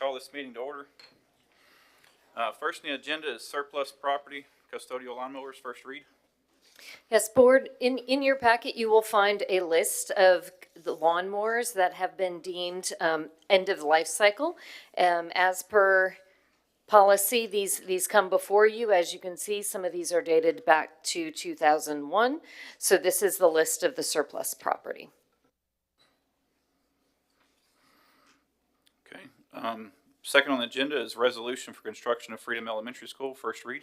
call this meeting to order. First on the agenda is surplus property, custodial lawnmowers, first read. Yes, Board, in your packet, you will find a list of the lawnmowers that have been deemed end of life cycle. As per policy, these come before you. As you can see, some of these are dated back to 2001. So this is the list of the surplus property. Okay. Second on the agenda is resolution for construction of Freedom Elementary School, first read.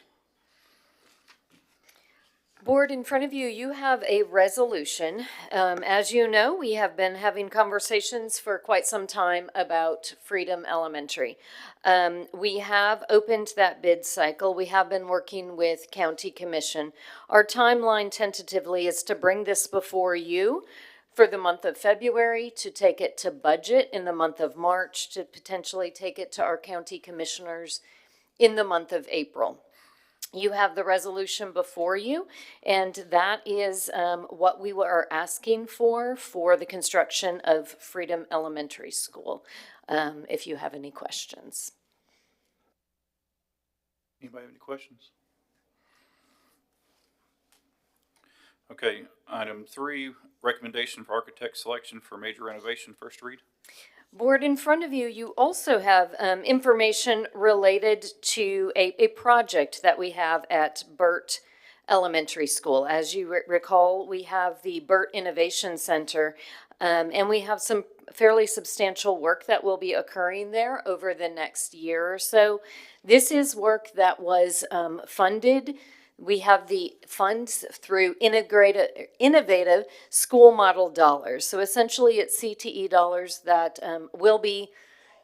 Board, in front of you, you have a resolution. As you know, we have been having conversations for quite some time about Freedom Elementary. We have opened that bid cycle. We have been working with County Commission. Our timeline tentatively is to bring this before you for the month of February, to take it to budget in the month of March, to potentially take it to our county commissioners in the month of April. You have the resolution before you, and that is what we are asking for the construction of Freedom Elementary School, if you have any questions. Anybody have any questions? Okay, item 3, recommendation for architect selection for major renovation, first read. Board, in front of you, you also have information related to a project that we have at Burt Elementary School. As you recall, we have the Burt Innovation Center, and we have some fairly substantial work that will be occurring there over the next year or so. This is work that was funded. We have the funds through innovative school model dollars. So essentially it's CTE dollars that will be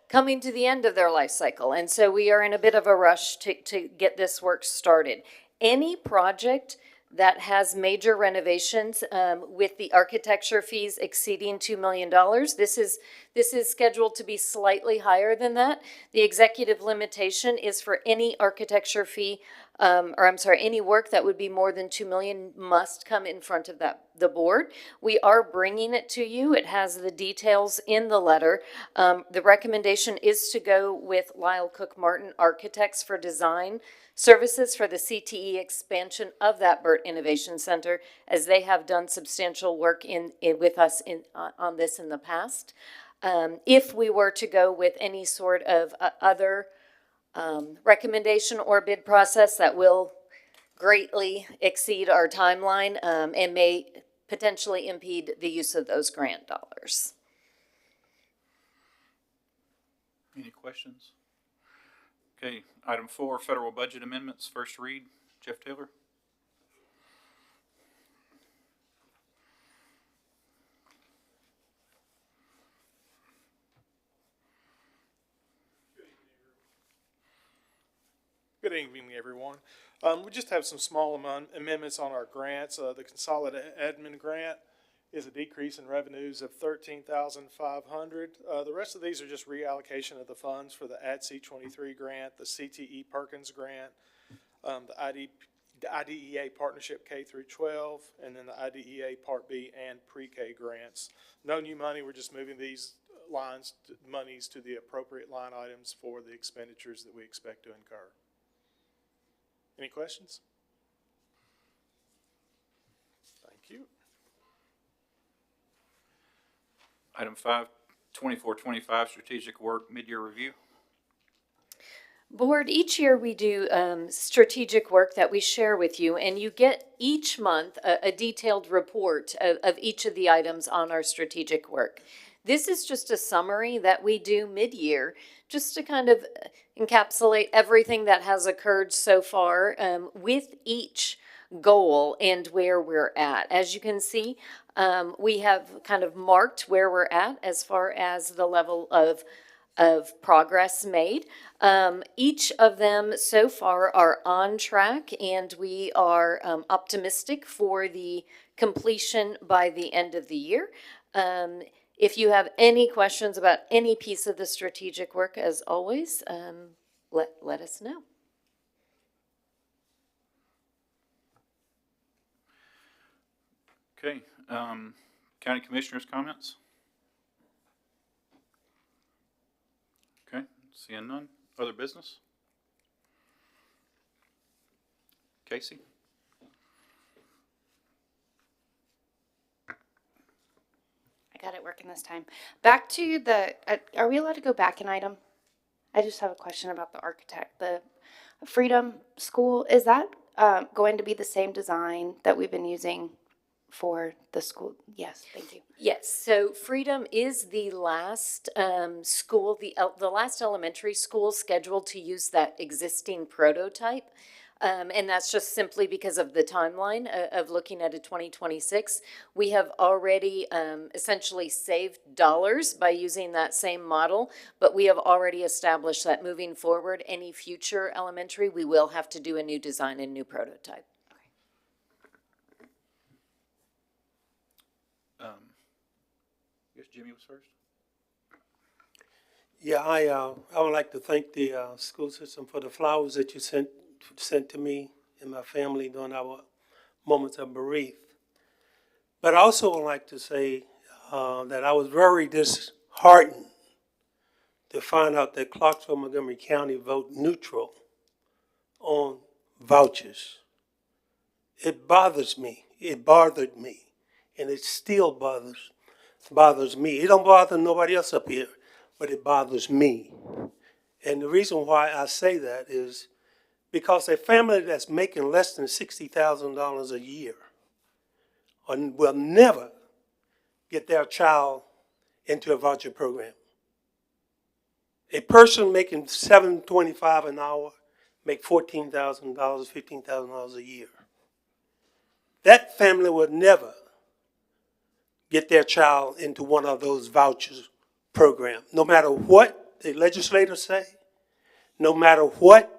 coming to the end of their life cycle. And so we are in a bit of a rush to get this work started. Any project that has major renovations with the architecture fees exceeding $2 million. This is scheduled to be slightly higher than that. The executive limitation is for any architecture fee, any work that would be more than $2 million must come in front of the board. We are bringing it to you. It has the details in the letter. The recommendation is to go with Lyle Cook Martin Architects for design services for the CTE expansion of that Burt Innovation Center, as they have done substantial work with us on this in the past. If we were to go with any sort of other recommendation or bid process, that will greatly exceed our timeline and may potentially impede the use of those grant dollars. Any questions? Okay, item 4, federal budget amendments, first read. Jeff Taylor. Good evening, everyone. We just have some small amendments on our grants. The consolidated admin grant is a decrease in revenues of $13,500. The rest of these are just reallocation of the funds for the ADC 23 grant, the CTE Perkins grant, the IDEA Partnership K through 12, and then the IDEA Part B and Pre-K grants. No new money. We're just moving these monies to the appropriate line items for the expenditures that we expect to incur. Any questions? Thank you. Item 5, 24-25 strategic work mid-year review. Board, each year we do strategic work that we share with you, and you get each month a detailed report of each of the items on our strategic work. This is just a summary that we do mid-year, just to kind of encapsulate everything that has occurred so far with each goal and where we're at. As you can see, we have kind of marked where we're at as far as the level of progress made. Each of them so far are on track, and we are optimistic for the completion by the end of the year. If you have any questions about any piece of the strategic work, as always, let us know. Okay, County Commissioners' comments? Okay, Seeing none. Other business? Casey? I got it working this time. Back to the, are we allowed to go back an item? I just have a question about the architect, the Freedom School. Is that going to be the same design that we've been using for the school? Yes, thank you. Yes, so Freedom is the last school, the last elementary school scheduled to use that existing prototype. And that's just simply because of the timeline of looking at a 2026. We have already essentially saved dollars by using that same model, but we have already established that moving forward, any future elementary, we will have to do a new design and new prototype. I guess Jimmy was first. Yeah, I would like to thank the school system for the flowers that you sent to me and my family during our moments of bereavement. But I also would like to say that I was very disheartened to find out that Clarksville-Montgomery County voted neutral on vouchers. It bothers me. It bothered me, and it still bothers me. It don't bother nobody else up here, but it bothers me. And the reason why I say that is because a family that's making less than $60,000 a year will never get their child into a voucher program. A person making $7.25 an hour make $14,000, $15,000 a year. That family would never get their child into one of those vouchers programs, no matter what the legislators say, no matter what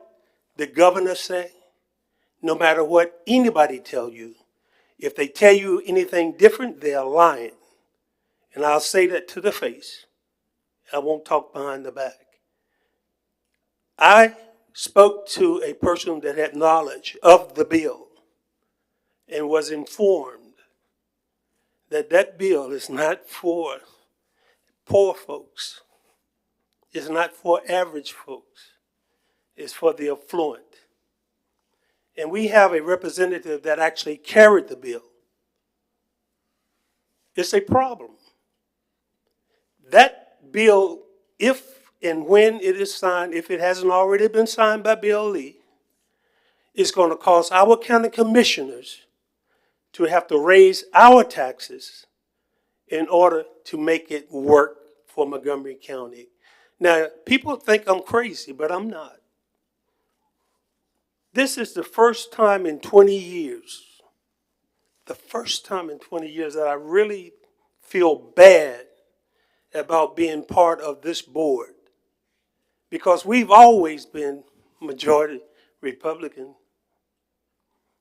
the governor say, no matter what anybody tell you. If they tell you anything different, they're lying. And I'll say that to the face. I won't talk behind the back. I spoke to a person that had knowledge of the bill and was informed that that bill is not for poor folks. It's not for average folks. It's for the affluent. And we have a representative that actually carried the bill. It's a problem. That bill, if and when it is signed, if it hasn't already been signed by Bill Lee, is going to cause our county commissioners to have to raise our taxes in order to make it work for Montgomery County. Now, people think I'm crazy, but I'm not. This is the first time in 20 years, that I really feel bad about being part of this board. Because we've always been majority Republican,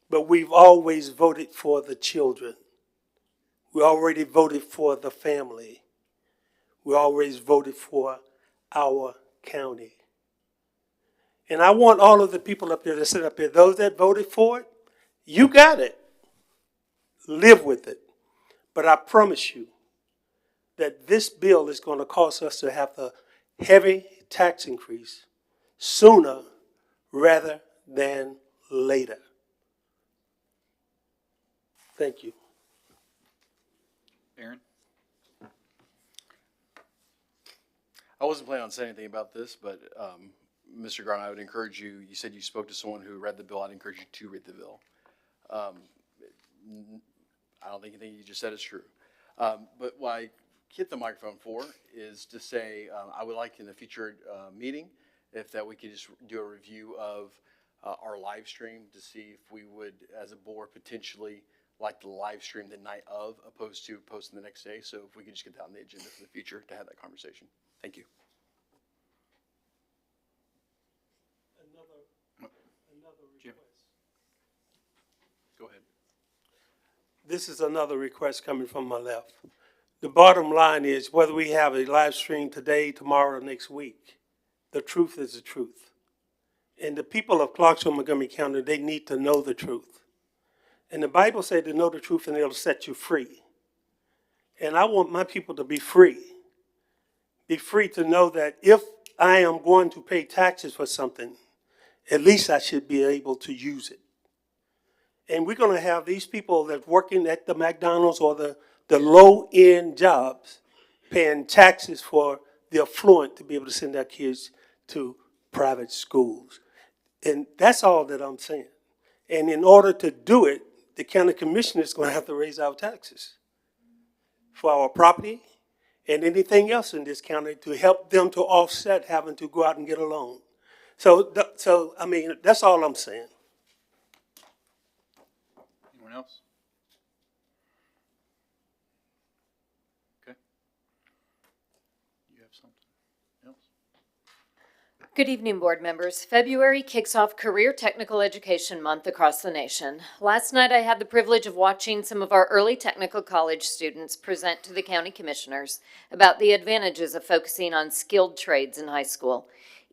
but we've always voted for the children. We already voted for the family. We always voted for our county. And I want all of the people up here that sit up here, those that voted for it, you got it. Live with it. But I promise you that this bill is going to cause us to have a heavy tax increase sooner rather than later. Thank you. Aaron? I wasn't planning on saying anything about this, but Mr. Garner, I would encourage you, you said you spoke to someone who read the bill. I'd encourage you to read the bill. I don't think anything you just said is true. But what I hit the microphone for is to say I would like in the future meeting if that we could just do a review of our live stream to see if we would, as a board, potentially like to live stream the night of opposed to posting the next day. So if we could just get that on the agenda for the future to have that conversation. Thank you. Another Jim. request. Go ahead. This is another request coming from my left. The bottom line is whether we have a live stream today, tomorrow, or next week, the truth is the truth. And the people of Clarksville-Montgomery County, they need to know the truth. And the Bible said to know the truth and it'll set you free. And I want my people to be free. Be free to know that if I am going to pay taxes for something, at least I should be able to use it. And we're gonna have these people that working at the McDonald's or the low-end jobs paying taxes for the affluent to be able to send their kids to private schools. And that's all that I'm saying. And in order to do it, the county commissioner is gonna have to raise our taxes for our property and anything else in this county to help them to offset having to go out and get a loan. So I mean, that's all I'm saying. Anyone else? Okay. You have something else? Good evening, board members. February kicks off Career Technical Education Month across the nation. Last night, I had the privilege of watching some of our early technical college students present to the county commissioners about the advantages of focusing on skilled trades in high school.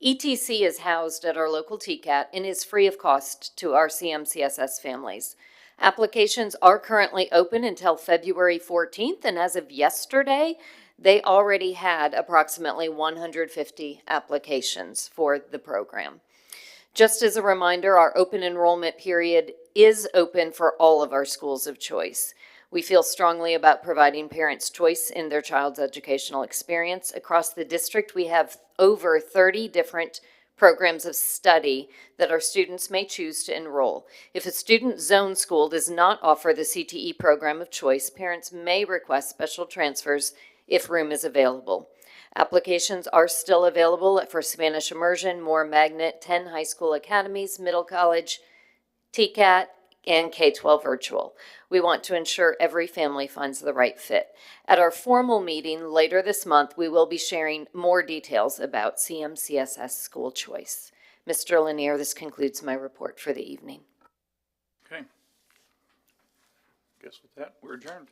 ETC is housed at our local TCAT and is free of cost to our CMCSS families. Applications are currently open until February 14th, and as of yesterday, they already had approximately 150 applications for the program. Just as a reminder, our open enrollment period is open for all of our schools of choice. We feel strongly about providing parents choice in their child's educational experience. Across the district, we have over 30 different programs of study that our students may choose to enroll. If a student zone school does not offer the CTE program of choice, parents may request special transfers if room is available. Applications are still available for Spanish Immersion, Moore Magnet, 10 high school academies, middle college, TCAT, and K-12 virtual. We want to ensure every family finds the right fit. At our formal meeting later this month, we will be sharing more details about CMCSS school choice. Mr. Lanier, this concludes my report for the evening. Okay. Guess with that, we're adjourned.